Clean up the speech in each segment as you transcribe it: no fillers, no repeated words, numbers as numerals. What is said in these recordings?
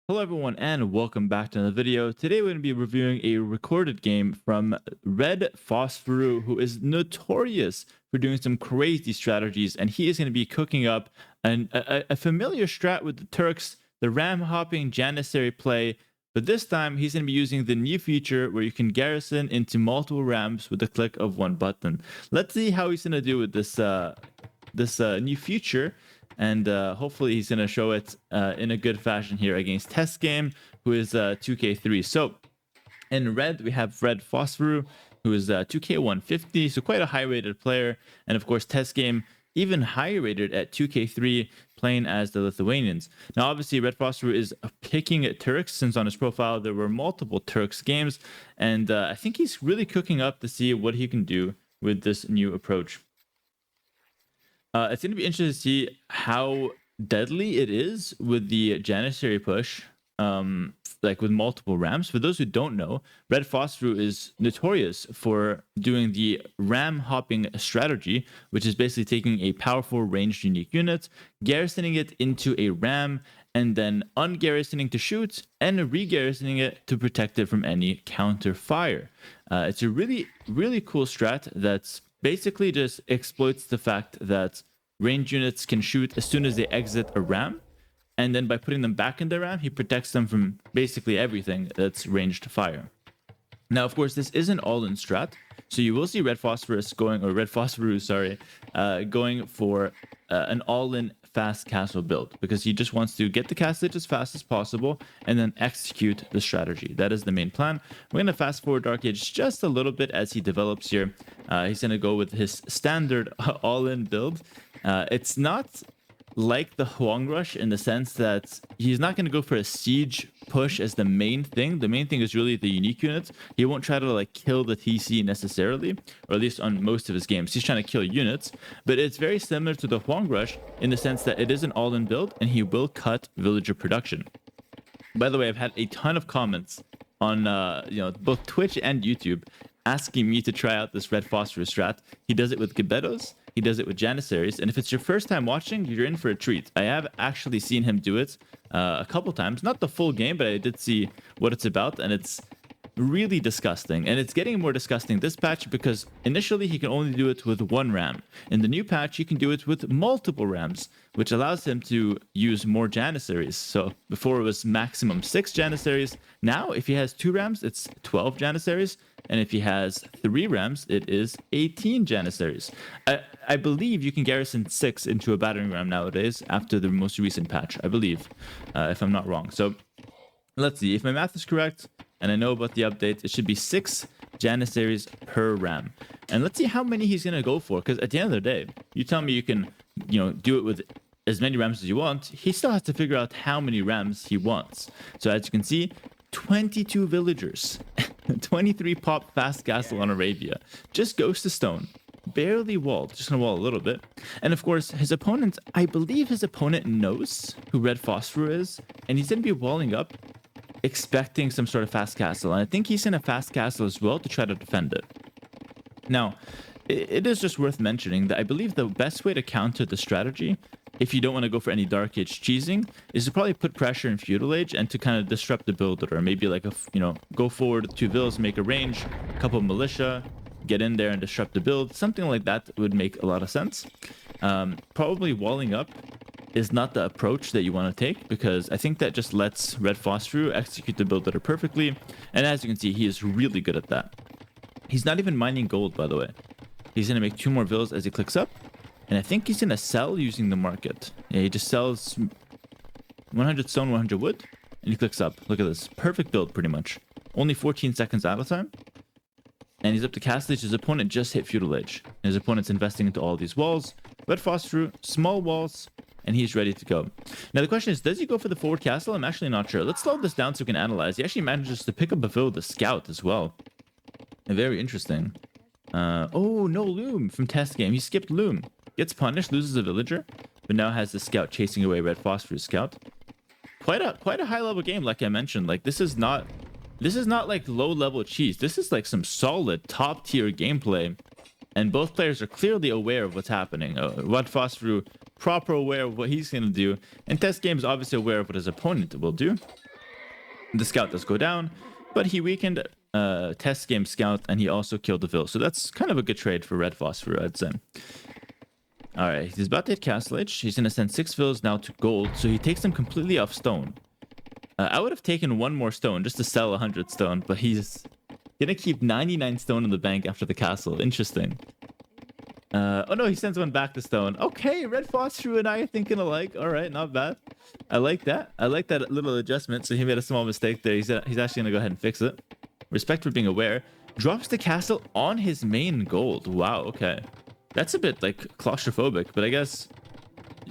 Hello everyone and welcome back to another video. Today we're going to be reviewing a recorded game from Red Phosphoru, who is notorious for doing some crazy strategies, and he is going to be cooking up a familiar strat with the Turks, the ram hopping Janissary play, but this time he's going to be using the new feature where you can garrison into multiple rams with the click of one button. Let's see how he's going to do with this new feature. And hopefully he's going to show it in a good fashion here against Test Game, who is 2K3. So in red, we have Red Phosphoru, who is 2K 150, so quite a high-rated player. And of course, Test Game, even higher rated at 2K3, playing as the Lithuanians. Now, obviously, Red Phosphoru is picking at Turks, since on his profile there were multiple Turks games. And I think he's really cooking up to see what he can do with this new approach. It's going to be interesting to see how deadly it is with the Janissary push, like with multiple rams. For those who don't know, Red Phosphoru is notorious for doing the ram hopping strategy, which is basically taking a powerful ranged unique unit, garrisoning it into a ram, and then ungarrisoning to shoot and re-garrisoning it to protect it from any counter fire. It's a really, really cool strat that's basically just exploits the fact that ranged units can shoot as soon as they exit a ram, and then by putting them back in the ram, he protects them from basically everything that's ranged fire. Now, of course, this isn't all-in strat, so you will see Red Phosphoru, sorry, going for an all-in fast castle build, because he just wants to get the castle as fast as possible and then execute the strategy. That is the main plan. We're going to fast forward Dark Age just a little bit as he develops here. He's going to go with his standard all-in build. It's not like the Huang Rush in the sense that he's not going to go for a siege push as the main thing. The main thing is really the unique units. He won't try to like kill the TC necessarily, or at least on most of his games. He's trying to kill units, but it's very similar to the Huang Rush in the sense that it is an all-in build and he will cut villager production. By the way, I've had a ton of comments on both Twitch and YouTube asking me to try out this Red Phosphoru strat. He does it with Gebettos, he does it with Janissaries, and if it's your first time watching, you're in for a treat. I have actually seen him do it a couple times, not the full game, but I did see what it's about, and it's really disgusting. And it's getting more disgusting this patch because initially he can only do it with one ram. In the new patch, he can do it with multiple rams, which allows him to use more Janissaries. So before it was maximum 6 Janissaries. Now, if he has 2 rams, it's 12 Janissaries. And if he has 3 rams, it is 18 Janissaries. I believe you can garrison 6 into a battering ram nowadays after the most recent patch, I believe, if I'm not wrong. So let's see. If my math is correct, and I know about the update, it should be 6 Janissaries per ram. And let's see how many he's going to go for, because at the end of the day, you tell me you can, do it with as many rams as you want. He still has to figure out how many rams he wants. So as you can see, 22 villagers, 23 pop fast castle on Arabia, just goes to stone. Barely walled, just gonna wall a little bit. And of course, his opponent, I believe his opponent knows who Red Phosphoru is, and he's gonna be walling up expecting some sort of fast castle, and I think he's in a fast castle as well to try to defend it. Now, it is just worth mentioning that I believe the best way to counter the strategy, if you don't want to go for any Dark Age cheesing, is to probably put pressure in Feudal Age and to kind of disrupt the builder, or maybe like go forward 2 villas, make a range, a couple of militia, get in there and disrupt the build. Something like that would make a lot of sense. Probably walling up is not the approach that you want to take, because I think that just lets Red Phosphoru execute the build letter perfectly, and as you can see, he is really good at that. He's not even mining gold, by the way. He's going to make 2 more villas as he clicks up, and I think he's going to sell using the market. Yeah, he just sells 100 stone, 100 wood, and he clicks up. Look at this. Perfect build, pretty much. Only 14 seconds out of time, and he's up to castle age. His opponent just hit Feudal Age. His opponent's investing into all these walls. Red Phosphoru, small walls, and he's ready to go. Now the question is, does he go for the forward castle? I'm actually not sure. Let's slow this down so we can analyze. He actually manages to pick up a fill with the scout as well. Very interesting. Oh, no loom from test game. He skipped loom. Gets punished, loses a villager, but now has the scout chasing away Red Phosphoru's scout. Quite a high level game, like I mentioned. Like this is not like low level cheese. This is like some solid top tier gameplay. And both players are clearly aware of what's happening. Red Phosphoru, proper aware of what he's going to do. And Test Game is obviously aware of what his opponent will do. The scout does go down, but he weakened test game scout, and he also killed the Vil. So that's kind of a good trade for Red Phosphoru, I'd say. All right, he's about to hit Castle Age. He's going to send 6 Vils now to gold, so he takes them completely off stone. I would have taken 1 more stone just to sell 100 stone, but he's going to keep 99 stone in the bank after the castle. Interesting. Oh no, he sends 1 back to stone. Okay, Red Phosphoru and I are thinking alike. All right, not bad. I like that. I like that little adjustment. So he made a small mistake there. He's actually going to go ahead and fix it. Respect for being aware. Drops the castle on his main gold. Wow, okay. That's a bit like claustrophobic, but I guess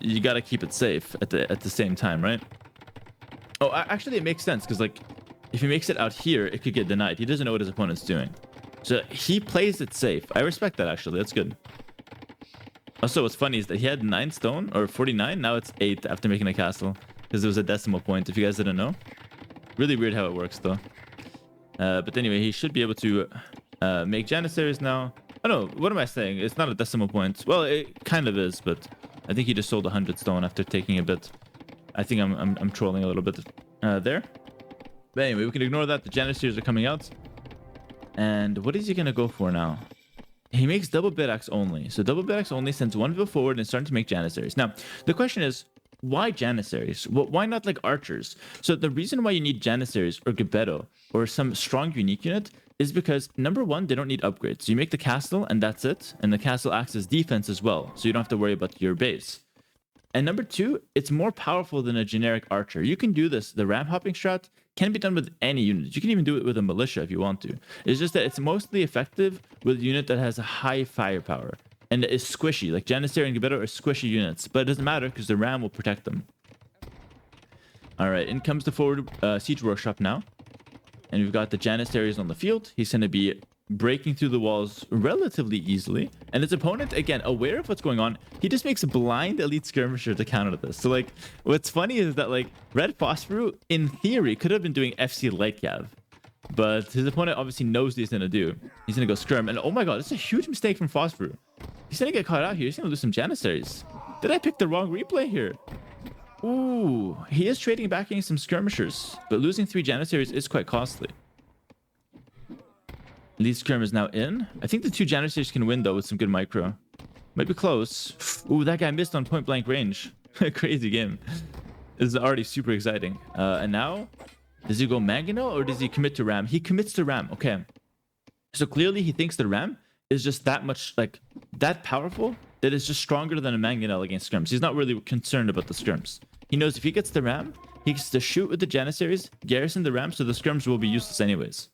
you got to keep it safe at the same time, right? Oh, actually it makes sense because like if he makes it out here, it could get denied. He doesn't know what his opponent's doing. So he plays it safe. I respect that actually. That's good. Also, what's funny is that he had 9 stone or 49. Now it's 8 after making a castle because it was a decimal point. If you guys didn't know, really weird how it works though. But anyway, he should be able to make Janissaries now. Oh no, what am I saying? It's not a decimal point. Well, it kind of is, but I think he just sold 100 stone after taking a bit. I think I'm trolling a little bit there. But anyway, we can ignore that. The Janissaries are coming out. And what is he gonna go for now? He makes double bid axe only. So double bid axe only sends 1 Vil forward and starting to make Janissaries. Now, the question is, why Janissaries? Well, why not like archers? So the reason why you need Janissaries or Gebeto or some strong unique unit is because number 1, they don't need upgrades. So you make the castle and that's it. And the castle acts as defense as well. So you don't have to worry about your base. And number 2, it's more powerful than a generic archer. You can do this. The ram hopping strat can be done with any unit. You can even do it with a militia if you want to. It's just that it's mostly effective with a unit that has a high firepower and is squishy. Like Janissary and Gebeto are squishy units, but it doesn't matter because the ram will protect them. All right, in comes the forward siege workshop now. And we've got the Janissaries on the field. He's going to be breaking through the walls relatively easily. And his opponent, again, aware of what's going on, he just makes a blind elite skirmisher to counter this. So, like, what's funny is that, like, Red Phosphoru, in theory, could have been doing FC light cav. But his opponent obviously knows what he's going to do. He's going to go skirm. And, oh my god, it's a huge mistake from Phosphoru. He's going to get caught out here. He's going to lose some Janissaries. Did I pick the wrong replay here? Ooh, he is trading back against some skirmishers. But losing 3 Janissaries is quite costly. Lead skirm is now in. I think the 2 Janissaries can win, though, with some good micro. Might be close. Ooh, that guy missed on point blank range. Crazy game. This is already super exciting. And now, does he go Mangonel or does he commit to Ram? He commits to Ram. Okay. So clearly he thinks the Ram is just that much, like, that powerful that is just stronger than a Mangonel against skirms. He's not really concerned about the skirms. He knows if he gets the Ram, he gets to shoot with the Janissaries, garrison the Ram, so the skirms will be useless anyways.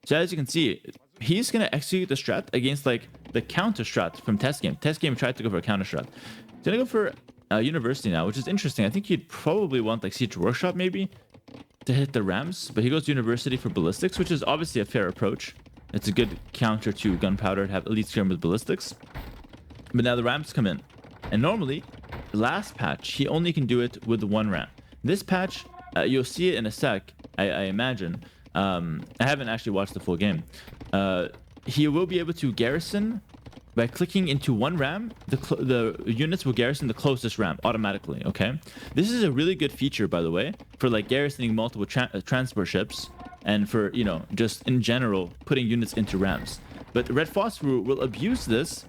So as you can see, he's going to execute the strat against, like, the counter strat from test game. Test game tried to go for a counter strat. He's going to go for University now, which is interesting. I think he'd probably want, like, Siege Workshop maybe to hit the Rams, but he goes University for Ballistics, which is obviously a fair approach. It's a good counter to Gunpowder to have Elite Skirm with Ballistics. But now the Rams come in. And normally, last patch, he only can do it with 1 Ram. This patch, you'll see it in a sec, I imagine. I haven't actually watched the full game. He will be able to garrison by clicking into 1 ram. The units will garrison the closest ram automatically. Okay, this is a really good feature, by the way, for like garrisoning multiple transport ships and for, you know, just in general putting units into rams. But Red Phosphoru will abuse this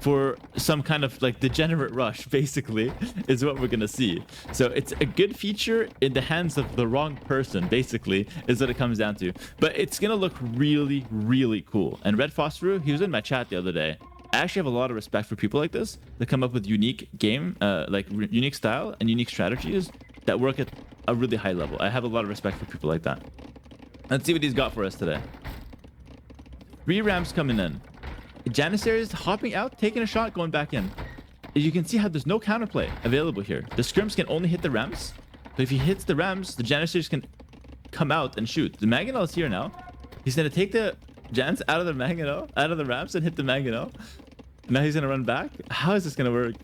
for some kind of like degenerate rush, basically, is what we're gonna see. So it's a good feature in the hands of the wrong person, basically, is what it comes down to. But it's gonna look really, really cool. And Red Phosphoru, he was in my chat the other day. I actually have a lot of respect for people like this that come up with unique game, unique style and unique strategies that work at a really high level. I have a lot of respect for people like that. Let's see what he's got for us today. 3 rams coming in. Janissaries hopping out, taking a shot, going back in. You can see how there's no counterplay available here. The skirms can only hit the rams, but if he hits the rams, the Janissaries can come out and shoot. The Mangonel is here now. He's going to take the Jans out of the Mangonel, out of the rams, and hit the Mangonel. Now he's going to run back. How is this going to work?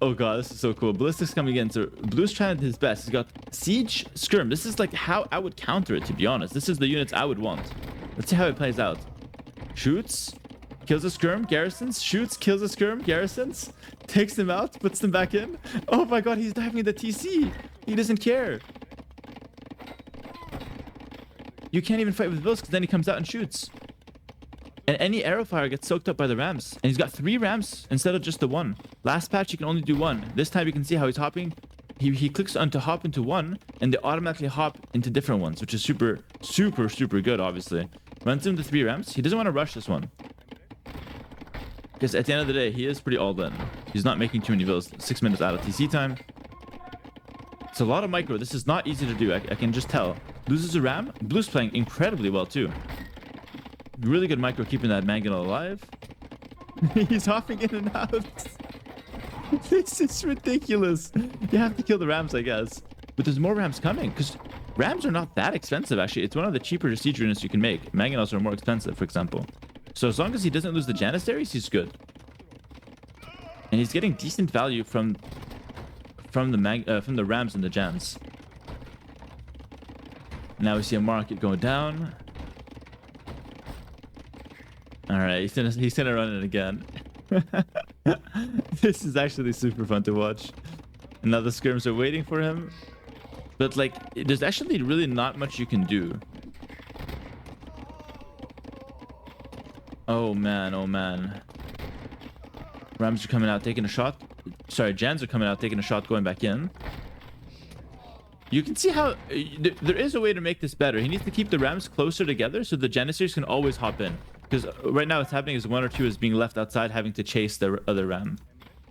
Oh god, this is so cool. Ballistics coming in. So Blue's trying his best. He's got Siege Skirm. This is like how I would counter it, to be honest. This is the units I would want. Let's see how it plays out. Shoots, kills a skirm, garrisons, shoots, kills a skirm, garrisons, takes them out, puts them back in. Oh my god, he's diving the TC. He doesn't care. you can't even fight with Bills because then he comes out and shoots. And any arrow fire gets soaked up by the rams. And he's got 3 rams instead of just the 1. Last patch, you can only do 1. This time, you can see how he's hopping. He clicks on to hop into 1, and they automatically hop into different ones, which is super, super, super good, obviously. Runs into 3 rams. He doesn't want to rush this one. Because at the end of the day, he is pretty all in. He's not making too many bills. 6 minutes out of TC time. It's a lot of micro. This is not easy to do. I can just tell. Loses a ram. Blue's playing incredibly well, too. Really good micro keeping that Mangonel alive. He's hopping in and out. This is ridiculous. You have to kill the rams, I guess. But there's more rams coming because rams are not that expensive, actually. It's one of the cheaper siege units you can make. Mangonels are more expensive, for example. So as long as he doesn't lose the Janissaries, he's good. And he's getting decent value from the rams and the Jans. Now we see a market go down. All right, he's gonna run it again. This is actually super fun to watch. And now the skirms are waiting for him. But like, there's actually really not much you can do. Oh man, oh man. Rams are coming out taking a shot. Sorry, Jans are coming out taking a shot going back in. You can see how there is a way to make this better. He needs to keep the rams closer together so the Janissaries can always hop in. Because right now what's happening is 1 or 2 is being left outside having to chase the other ram.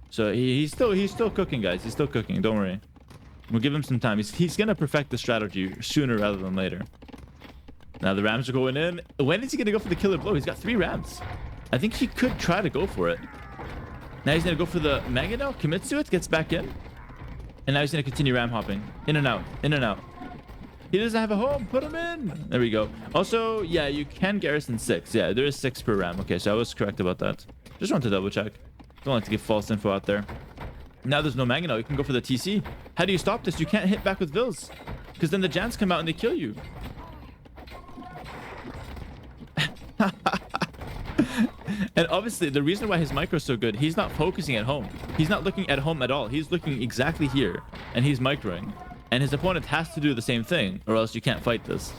So he's still cooking, guys. He's still cooking. Don't worry. We'll give him some time. He's gonna perfect the strategy sooner rather than later. Now the rams are going in. When is he gonna go for the killer blow? He's got 3 rams. I think he could try to go for it. Now he's gonna go for the Mangonel, commits to it, gets back in. And now he's gonna continue ram hopping. In and out, in and out. He doesn't have a home. Put him in. There we go. Also, yeah, you can garrison 6. Yeah, there is 6 per ram. Okay, so I was correct about that. Just want to double check. Don't like to give false info out there. Now there's no Mangonel. You can go for the TC. How do you stop this? You can't hit back with Vils. Because then the Jans come out and they kill you. And obviously, the reason why his micro is so good, he's not focusing at home. He's not looking at home at all. He's looking exactly here. And he's microing. And his opponent has to do the same thing, or else you can't fight this.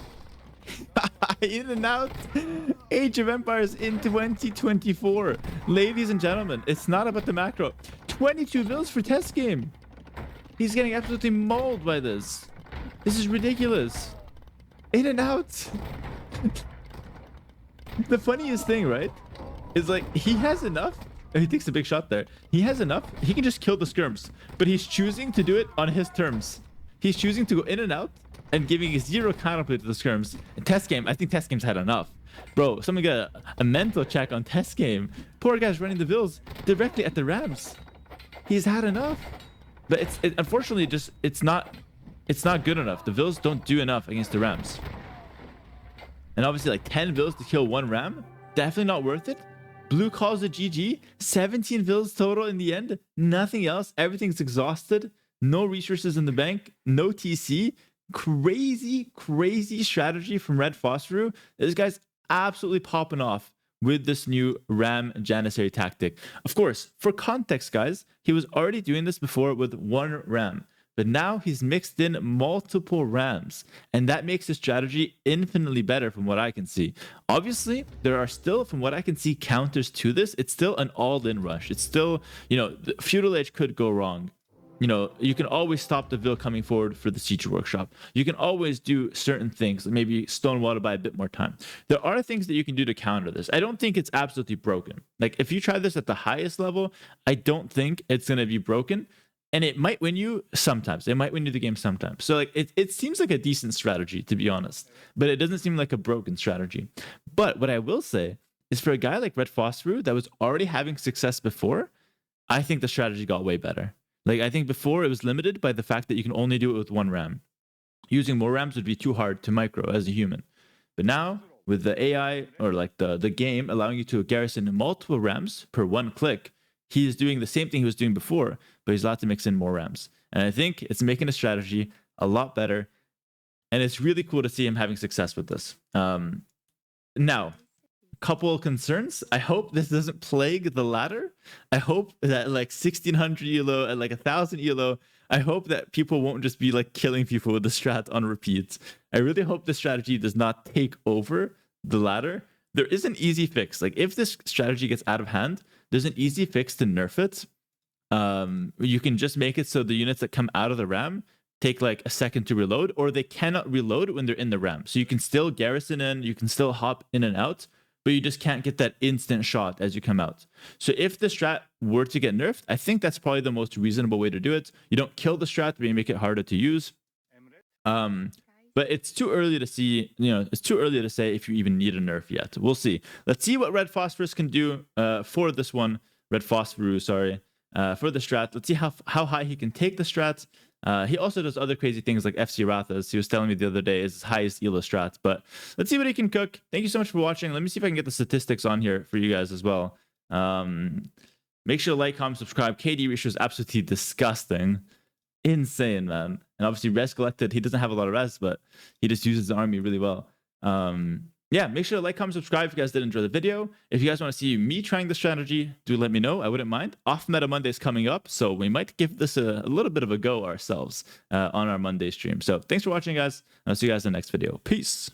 In and out. Age of Empires in 2024. Ladies and gentlemen, it's not about the macro. 22 Vils for test game. He's getting absolutely mauled by this. This is ridiculous. In and out. The funniest thing, right, is like he has enough. He takes a big shot there. He has enough. He can just kill the skirms, but he's choosing to do it on his terms. He's choosing to go in and out and giving 0 counterplay to the skirms. In test game, I think test game's had enough. Bro, someone got a mental check on test game. Poor guy's running the Vils directly at the rams. He's had enough. But unfortunately it's not good enough. The Vils don't do enough against the rams. And obviously like 10 Vils to kill 1 ram, definitely not worth it. Blue calls a GG. 17 Vils total in the end. Nothing else. Everything's exhausted. No resources in the bank. No TC. Crazy, crazy strategy from Red Phosphoru. This guy's absolutely popping off with this new Ram Janissary tactic. Of course, for context, guys, he was already doing this before with 1 Ram. But now he's mixed in multiple rams, and that makes the strategy infinitely better from what I can see. Obviously, there are still, from what I can see, counters to this. It's still an all-in rush. It's still, the Feudal Age could go wrong. You can always stop the Vil coming forward for the Siege Workshop. You can always do certain things, maybe Stonewall to buy a bit more time. There are things that you can do to counter this. I don't think it's absolutely broken. Like, if you try this at the highest level, I don't think it's going to be broken. And it might win you sometimes. It might win you the game sometimes. So like it seems like a decent strategy, to be honest. But it doesn't seem like a broken strategy. But what I will say is for a guy like Red Phosphoru that was already having success before, I think the strategy got way better. Like I think before it was limited by the fact that you can only do it with 1 ram. Using more rams would be too hard to micro as a human. But now with the AI or like the game allowing you to garrison multiple rams per 1 click, he is doing the same thing he was doing before, but he's allowed to mix in more rams. And I think it's making the strategy a lot better. And it's really cool to see him having success with this. Now, couple of concerns. I hope this doesn't plague the ladder. I hope that like 1600 elo and like 1000 elo, I hope that people won't just be like killing people with the strat on repeat. I really hope the strategy does not take over the ladder. There is an easy fix. Like if this strategy gets out of hand, there's an easy fix to nerf it. You can just make it so the units that come out of the ram take like a second to reload, or they cannot reload when they're in the ram. So you can still garrison in, you can still hop in and out, but you just can't get that instant shot as you come out. So if the strat were to get nerfed, I think that's probably the most reasonable way to do it. You don't kill the strat, but you make it harder to use. But it's too early to see, it's too early to say if you even need a nerf yet. We'll see. Let's see what Red Phosphorus can do for this one. Red Phosphoru, sorry, for the strat. Let's see how high he can take the strat. He also does other crazy things like FC Rathas. He was telling me the other day is his highest ELO strat. But let's see what he can cook. Thank you so much for watching. Let me see if I can get the statistics on here for you guys as well. Make sure to like, comment, subscribe. KD ratio is absolutely disgusting. Insane, man. And obviously res collected, he doesn't have a lot of res, but he just uses the army really well. Yeah, make sure to like, comment, subscribe if you guys did enjoy the video. If you guys want to see me trying the strategy, do let me know. I wouldn't mind. Off Meta Monday is coming up, so we might give this a little bit of a go ourselves on our Monday stream. So thanks for watching, guys. I'll see you guys in the next video. Peace.